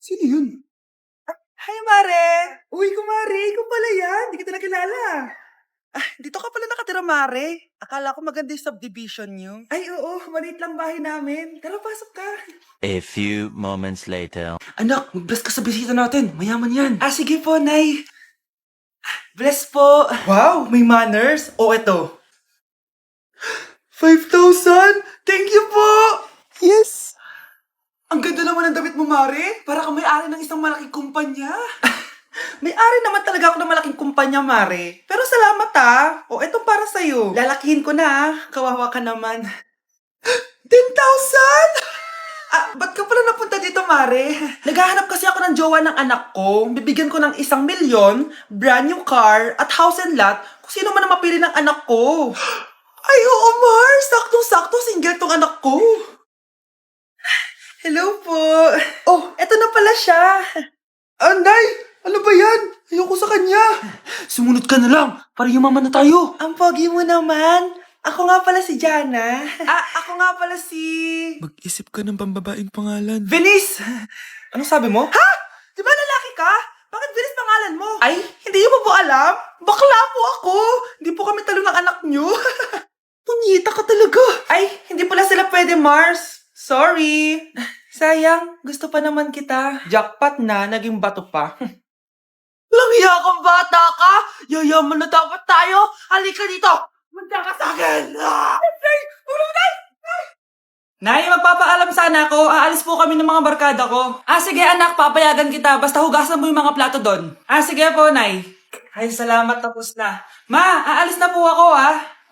Sino yun? Hi, Mare! Uy, kumare, ikaw pala yan. Hindi kita nakilala. Dito ka pala nakatira, Mare. Akala ko maganda yung subdivision niyo. Ay, oo. Maliit lang bahay namin. Tara, pasok ka. A few moments later. Anak, mag-bless ka sa bisita natin. Mayaman yan. Sige po, Nay. Bless po. Wow, may manners. O, eto. 5,000? Thank you po! Yes! Ang ganda naman ng damit mo, Mare. Para kang may-ari ng isang malaking kumpanya. May-ari naman talaga ako ng malaking kumpanya, Mare. Pero salamat O, etong para sa'yo. Lalakihin ko na Kawawa ka naman. 10,000? Ba't ka pala napunta dito, Mare? Naghahanap kasi ako ng jowa ng anak ko. Bibigyan ko ng 1,000,000, brand new car, at house and lot kung sino man ang mapili ng anak ko. Ay, oo, Mar! Saktong-sakto, single tong anak ko. Hello po. Oh, eto na pala siya. Nay! Ano ba yan? Ayoko sa kanya. Sumunod ka na lang, para yumaman na tayo. Ang pogi mo naman. Ako nga pala si Jana. Ako nga pala si... Mag-isip ka ng pambabaing pangalan. Venice! Anong sabi mo? Ha? Di ba lalaki ka? Bakit Venice pangalan mo? Ay, hindi mo po alam? Bakla po ako. Hindi po kami talo ng anak nyo. Punyita ka talaga. Ay, hindi pala sila pwede, Mars. Sorry. Sayang, gusto pa naman kita. Jackpot na, naging bato pa. Langya kang bata ka! Yayaman na dapat tayo! Halika dito! Manda ka sa akin! Nay! Tulong, Nay! Nay, magpapaalam sana ako. Aalis po kami ng mga barkada ko. Sige anak, papayagan kita. Basta hugasan mo yung mga plato doon. Sige po, Nay. Ay, salamat, tapos na. Ma, aalis na po ako,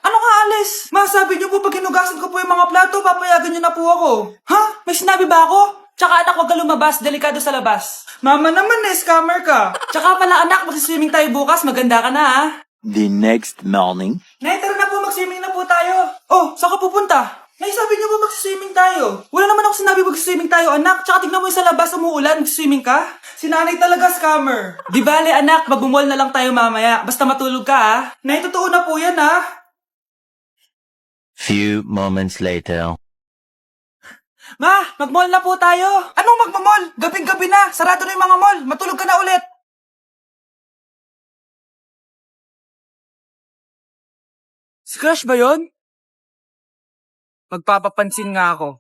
Ano ka alis? Ma, sabi niyo po pag hinugasan ko po yung mga plato, papayagan niyo na po ako. Ha? May sinabi ba ako? Tsaka anak, huwag ka lumabas. Delikado sa labas. Mama naman, scammer ka. Tsaka pala anak, magsiswimming tayo bukas. Maganda ka na, The next morning. Nay, tara na po, mag-swimming na po tayo. Oh, saan ka pupunta? Nay, sabi niyo ba mag-swimming tayo? Wala naman ako sinabi mag-swimming tayo, anak. Tsaka tignan mo yung sa labas, umuulan, mag-swimming ka. Si nanay talaga, scammer. Di bale, anak, magbumol na lang tayo mamaya. Basta matulog ka, Nay, totoo na po yan, Few moments later. Ma, mag-mall na po tayo. Anong magmamall? Gabing-gabi na. Sarado na yung mga mall. Matulog ka na ulit. Si Crush ba yun? Magpapapansin nga ako.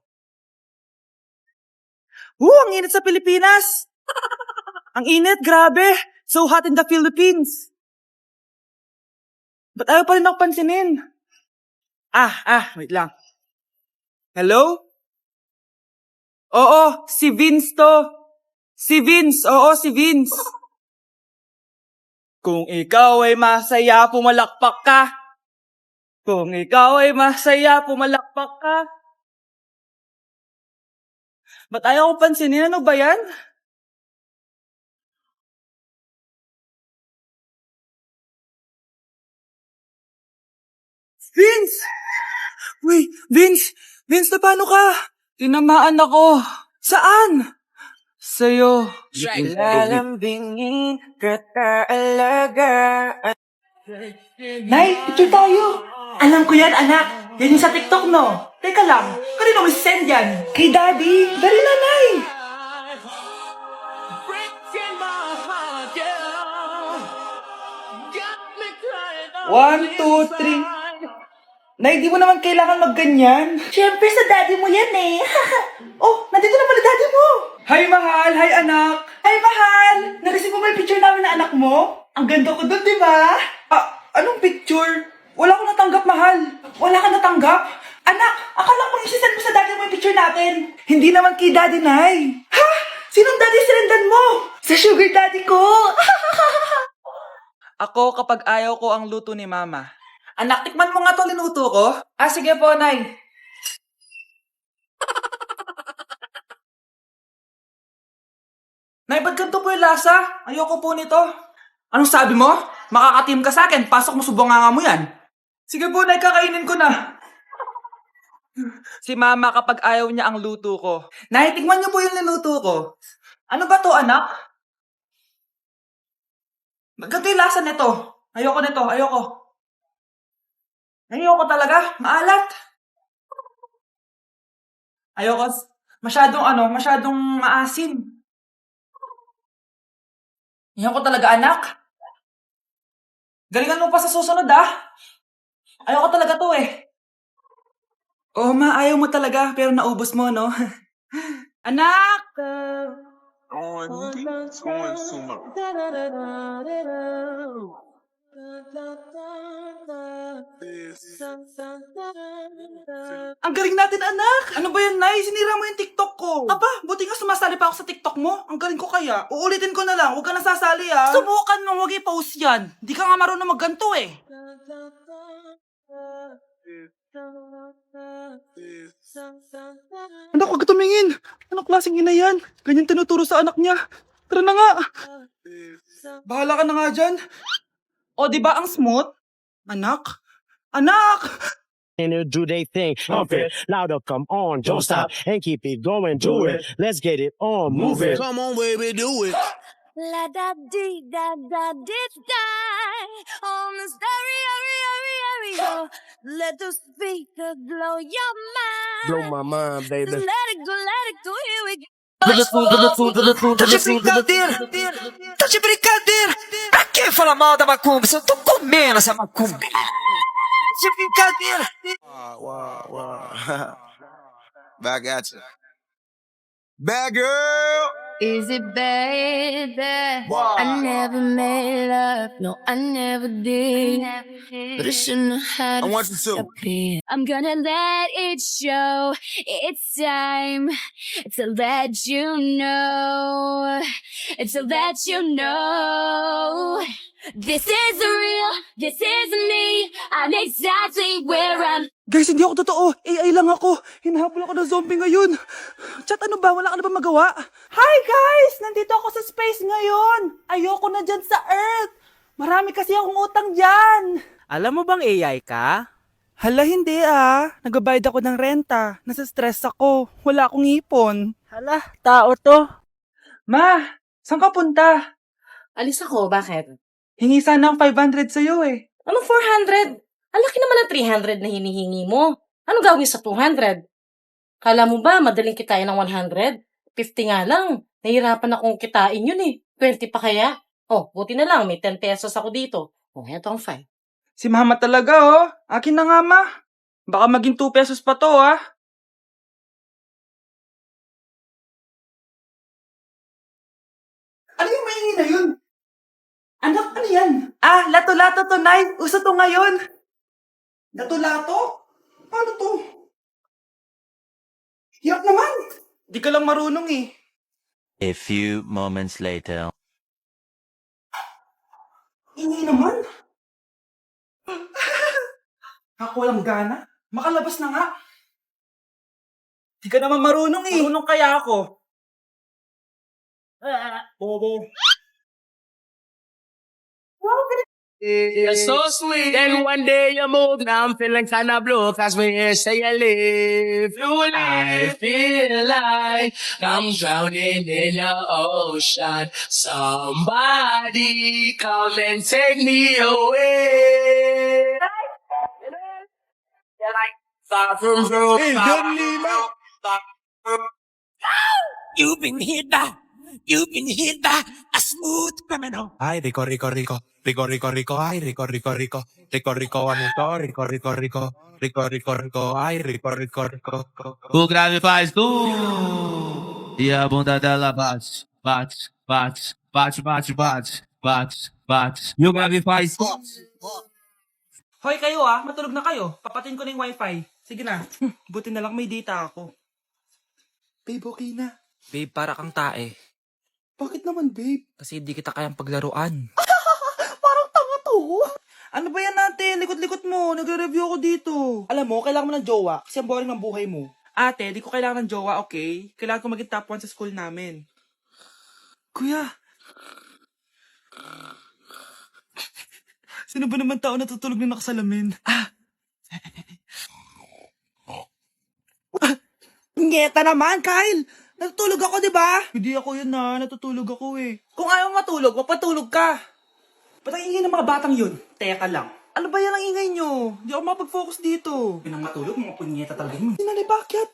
Ang init sa Pilipinas! Ang init, grabe! So hot in the Philippines! Ba't ayaw pa rin ako pansinin? Wait lang. Hello? Oo, si Vince to. Si Vince, oo, si Vince. Kung ikaw ay masaya, pumalakpak ka. Kung ikaw ay masaya, pumalakpak ka. Ba't ayaw ko pansinin? Ano ba yan? Vince! Uy, Vince! Vince, na paano ka? Tinamaan ako. Saan? Sa'yo. Lalambingin ka talaga. Nay, picture tayo. Alam ko yan, anak. Yan yung sa TikTok, no? Teka lang, kanino mo send yan? Kay Daddy. Dali na, Nay. 1, 2, 3. Nay, di mo naman kailangan magganyan. Siyempre, sa daddy mo yan eh. Oh, nandito na pala daddy mo. Hi, mahal. Hi, anak. Hi, mahal. Nareceive mo ba yung picture namin na anak mo? Ang ganda ko doon, di ba? Anong picture? Wala ko natanggap, mahal. Wala ka natanggap? Anak, akala ko isisend mo sa daddy mo yung picture natin. Hindi naman kay daddy, Nay. Ha? Sinong daddy silendan mo? Sa sugar daddy ko. Ako kapag ayaw ko ang luto ni mama. Anak, tikman mo nga to linuto ko. Sige po, Nay. Nay, ba't ganito po yung lasa? Ayoko po nito. Anong sabi mo? Makakatim ka sa akin. Pasok mo subanganga mo yan. Sige po, Nay, kakainin ko na. Si mama kapag ayaw niya ang luto ko. Nay, tikman niyo po yung linuto ko. Ano ba to, anak? Ganito yung lasa nito. Ayoko nito, ayoko. Ayoko talaga, maalat. Ayoko, masyadong maasim. Yan ko talaga, anak. Galingan mo pa sa susunod, ah. Ayoko talaga to eh. Oo, ma, ayaw mo talaga, pero naubos mo, no? Anak! Ang galing natin, anak! Ano ba yan, Nay? Sinira mo yung TikTok ko. Aba, buti nga sumasali pa ako sa TikTok mo. Ang galing ko kaya. Uulitin ko na lang. Huwag ka nasasali, ah. Subukan mo, huwag i-post yan. Di ka nga marunong magganto, eh. Anak, huwag ka tumingin. Anong klaseng ina yan? Ganyan tinuturo sa anak niya. Tara na nga. Bahala ka na nga dyan. O, di ba ang smooth? Anak? Anak! And they'll do their thing. Pump it, louder, come on, don't stop, and keep it going, do it. Let's get it on, move it. Come on, baby, do it. La da dee da da dee da on the stereo. Let the speaker blow your mind. Blow my mind, baby. Just let it go, here we go. Tá de brincadeira? Tá de brincadeira? Pra que falar mal da macumba se eu tô comendo essa macumba? De brincadeira. Back at you. Bad girl. Is it baby? Wow. I never made love, no, I never did. But I shouldn't have had I to want you to. stop it. I'm gonna let it show. It's time to let you know. To let you know. This is real. This is me. I'm exactly where I'm. Guys, hindi ako totoo. AI lang ako. Hinahabol ako ng zombie ngayon. Chat, ano ba? Wala ka na ba magawa? Hi guys! Nandito ako sa space ngayon. Ayoko na dyan sa Earth. Marami kasi akong utang dyan. Alam mo bang AI ka? Hala, hindi ah. Nagbabayad ako ng renta. Nasa-stress ako. Wala akong ipon. Hala, tao to. Ma, saan ka punta? Alis ako, bakit? Hingi sana ang 500 sa'yo eh. Anong 400? Ang laki naman ng 300 na hinihingi mo. Ano gawin sa 200? Kala mo ba madaling kitain ng 100? 50 nga lang. Nahirapan akong kitain yun eh. 20 pa kaya? Oh, buti na lang. May 10 pesos ako dito. Oh, eto ang 5. Si mama talaga oh. Akin na nga ma. Baka maging 2 pesos pa to ah. Ano yung maingay na yun? Anak, ano yan? Ah, lato-lato to, Nay. Uso to ngayon. Lato-lato? Paano to? Hirap naman. Di ka lang marunong eh. A few moments later. Ingay naman. Ako walang gana. Makalabas na nga. Di ka naman marunong eh. Marunong kaya ako. Bobo. You're so sweet, and one day you move. Now I'm feeling kinda blue, cause we here say you live. I feel like I'm drowning in the ocean. Somebody come and take me away. Far from home. You've been hit by. You've been hit by a smooth criminal. Ay, Rico, Rico, Rico. Rico, Rico, Rico. Ay, Rico, Rico, Rico. Rico, Rico, ano to? Rico, Rico, Rico. Rico, Rico, Rico. Ay, Rico, Rico, Rico. O grave faz e a bunda dela bate, bate, bate, bate, bate, bate, bate, bate. E o grave faz. Hoy kayo ah, matulog na kayo. Papatin ko na yung wifi. Sige na. Buti na lang may data ako. Babe, okay na. Babe, para kang tae. Bakit naman, babe? Kasi hindi kita kayang paglaruan. Parang tanga to. Ano ba yan natin? Likot-likot mo. Nagre-review ako dito. Alam mo, kailangan mo ng jowa kasi ang boring ng buhay mo. Ate, di ko kailangan ng jowa, okay? Kailangan ko maging top 1 sa school namin. Kuya. Sino ba naman tao natutulog na nakasalamin? Ngeta naman, Kyle! Natutulog ako, di ba? Hindi ako yun na. Natutulog ako eh. Kung ayaw matulog, mapatulog ka. Ba't ang ingay ng mga batang yun? Teka lang. Ano ba yan ang ingay nyo? Hindi ako mapag-focus dito. Pinang matulog, mga punyeta talaga yun. Sinali, bakit?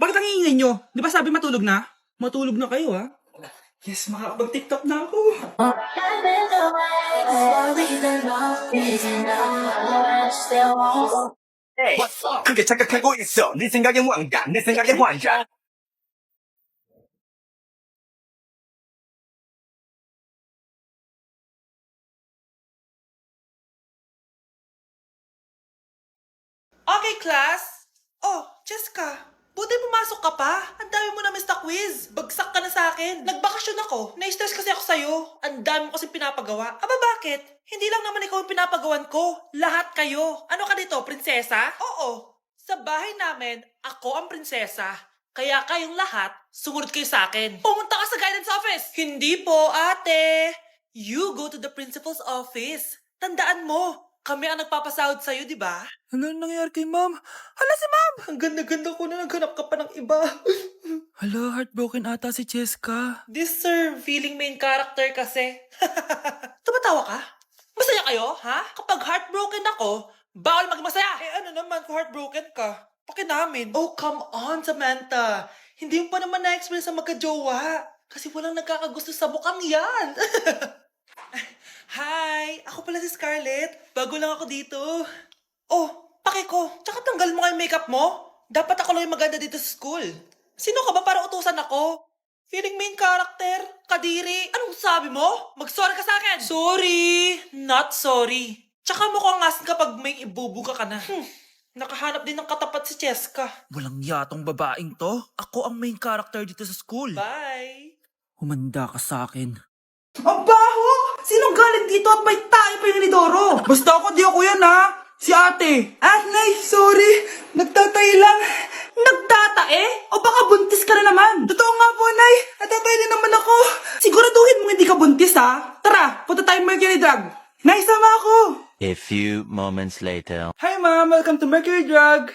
Bakit ang ingay nyo? Di ba sabi matulog na? Matulog na kayo, ha? Yes, makakapag-TikTok na ako. 그게 착각하고 있어. 네 생각엔 왕관, 내 생각엔 환장. Okay, class. Oh, Jessica. Buti pumasok ka pa. Ang dami mo na miss na quiz. Bagsak ka na sa akin. Nagbakasyon ako. Na-stress kasi ako sa'yo. Ang dami mo kasi pinapagawa. Aba, bakit? Hindi lang naman ikaw ang pinapagawan ko. Lahat kayo. Ano ka dito, prinsesa? Oo. Sa bahay namin, ako ang prinsesa. Kaya kayong lahat, sumunod kayo sa akin. Pumunta ka sa guidance office. Hindi po, ate. You go to the principal's office. Tandaan mo, kami ang nagpapasahod sa'yo, di ba? Ano nangyari kay ma'am? Hala si ma'am! Ang ganda-ganda ko na naghanap ka pa ng iba. Hala, heartbroken ata si Cheska. This sir, feeling main character kasi. Tumatawa ka? Masaya kayo, ha? Kapag heartbroken ako, bawal maging masaya. Eh ano naman kung heartbroken ka? Pakinamin. Oh, come on, Samantha. Hindi mo pa naman na-experience sa magka-jowa. Kasi walang nagkakagusto sa mukhang yan. Hi! Ako pala si Scarlett. Bago lang ako dito. Oh, pake ko. Tsaka tanggal mo nga yung makeup mo. Dapat ako lang yung maganda dito sa school. Sino ka ba para utusan ako? Feeling main character? Kadiri? Anong sabi mo? Mag-sorry ka sa akin! Sorry! Not sorry. Tsaka mukhang asin kapag may ibubuga ka na. Nakahanap din ng katapat si Cheska. Walang yatong babaeng to. Ako ang main character dito sa school. Bye! Humanda ka sa akin. Ang baho! Sinong galing dito at may tayo pa yung inidoro? Basta ako, di ako yan ha! Si ate! Ah, Nay, sorry! Nagtatay lang! Nagtatae? O baka buntis ka na naman? Totoo nga po, Nay! Natatay din naman ako! Siguraduhin mo hindi ka buntis ha! Tara, punta tayo Mercury Drug! Nay, sama ako! A few moments later. Hi ma'am, welcome to Mercury Drug!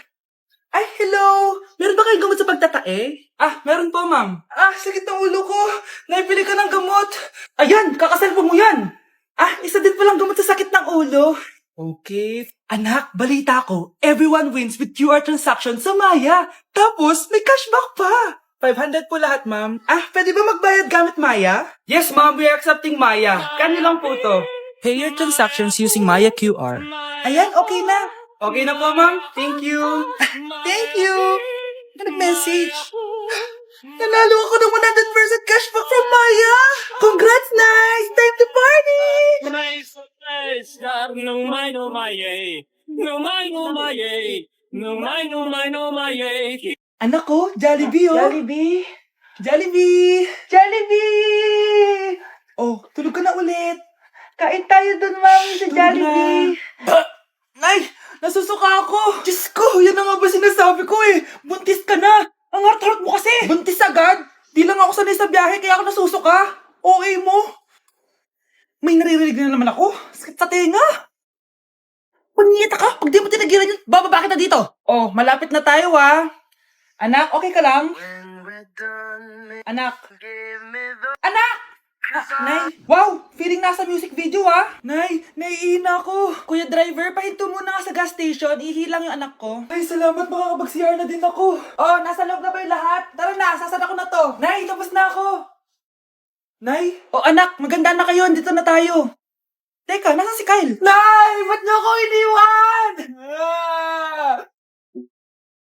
Ay, hello! Meron ba kayong gamot sa pagtatae? Ah, meron po, ma'am. Ah, sakit ng ulo ko. Naipili ka ng gamot. Ayan, kakaselfon mo yan. Ah, isa din palang gamot sa sakit ng ulo. Okay. Anak, balita ko, everyone wins with QR transaction sa Maya. Tapos, may cashback pa. 500 po lahat, ma'am. Ah, pwede ba magbayad gamit Maya? Yes, ma'am, we are accepting Maya. Kano lang po to? Pay your transactions using Maya QR. Ayan, okay na. Okay na po, ma'am. Thank you. Thank you. Nag-message. Nanalo ako ng 100% cashback from Maya. Congrats, nice. Time to party. Anak ko, Jollibee, oh. Jollibee. Jollibee. Jollibee. Oh, tulog ka na ulit. Kain tayo dun, ma'am, sa Jollibee. Nay, nasusuka ako. Diyos ko, yan na nga ba sinasabi ko eh. Buntis ka na. Ang harot-harot mo kasi. Buntis agad. Di lang ako sanay sa biyahe kaya ako nasusuka. Okay mo. May naririnig na naman ako. Sakit sa tenga. Pangita ka. Pag di mo tinagilan yun, bababa kita dito. Oh, malapit na tayo ah. Anak, okay ka lang? Anak. Anak! Nay, wow! Feeling nasa music video ah! Nay, naiihina ako! Kuya driver, pahinto muna nga sa gas station, ihilang yung anak ko. Ay, salamat, makakapag-CR na din ako. Oh, nasa loob na ba yung lahat? Tara na, sasara ko na to. Nay, tapos na ako. Nay? Oh anak, maganda na kayo, dito na tayo. Teka, nasa si Kyle? Nay, ba't niyo ako iniwan?